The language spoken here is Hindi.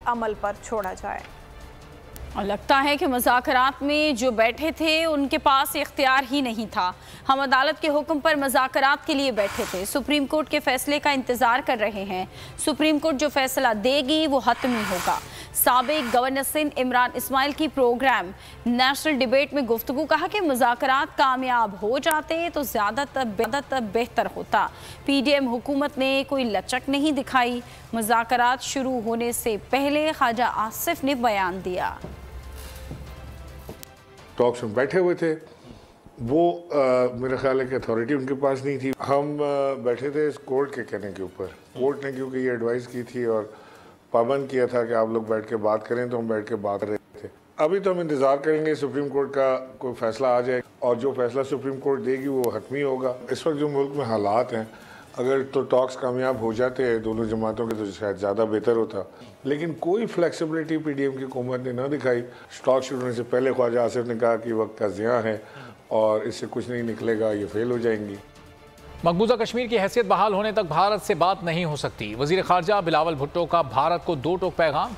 अमल पर छोड़ा जाए। और लगता है कि मुज़ाकरात में जो बैठे थे उनके पास इख्तियार ही नहीं था। हम अदालत के हुक्म पर मुज़ाकरात के लिए बैठे थे, सुप्रीम कोर्ट के फैसले का इंतज़ार कर रहे हैं। सुप्रीम कोर्ट जो फैसला देगी वो हतमी होगा। साबिक गवर्नर सिंध इमरान इस्माइल की प्रोग्राम नेशनल डिबेट में गुफ्तगू, कहा कि मुज़ाकरात कामयाब हो जाते तो ज़्यादातर बेहतर होता। PDM हुकूमत ने कोई लचक नहीं दिखाई। मुज़ाकरात शुरू होने से पहले ख्वाजा आसिफ ने बयान दिया। टॉक्स में बैठे हुए थे, वो मेरा ख्याल है कि अथॉरिटी उनके पास नहीं थी। हम बैठे थे इस कोर्ट के कहने के ऊपर। कोर्ट ने क्योंकि ये एडवाइस की थी और पाबंद किया था कि आप लोग बैठ के बात करें, तो हम बैठ के बात कर रहे थे। अभी तो हम इंतज़ार करेंगे सुप्रीम कोर्ट का कोई फैसला आ जाए, और जो फैसला सुप्रीम कोर्ट देगी वो हतमी होगा। इस वक्त जो मुल्क में हालात हैं, अगर तो टॉक्स कामयाब हो जाते हैं दोनों जमातों के तो शायद ज़्यादा बेहतर होता, लेकिन कोई फ्लेक्सिबिलिटी PDM की हुकूमत ने ना दिखाई। स्टॉक शुरू होने से पहले ख्वाजा आसिफ ने कहा कि वक्त का ज़िया है और इससे कुछ नहीं निकलेगा, ये फेल हो जाएंगी। मकबूजा कश्मीर की हैसियत बहाल होने तक भारत से बात नहीं हो सकती। वज़ीर ख़ारजा बिलावल भुट्टो का भारत को दो टोक पैगाम।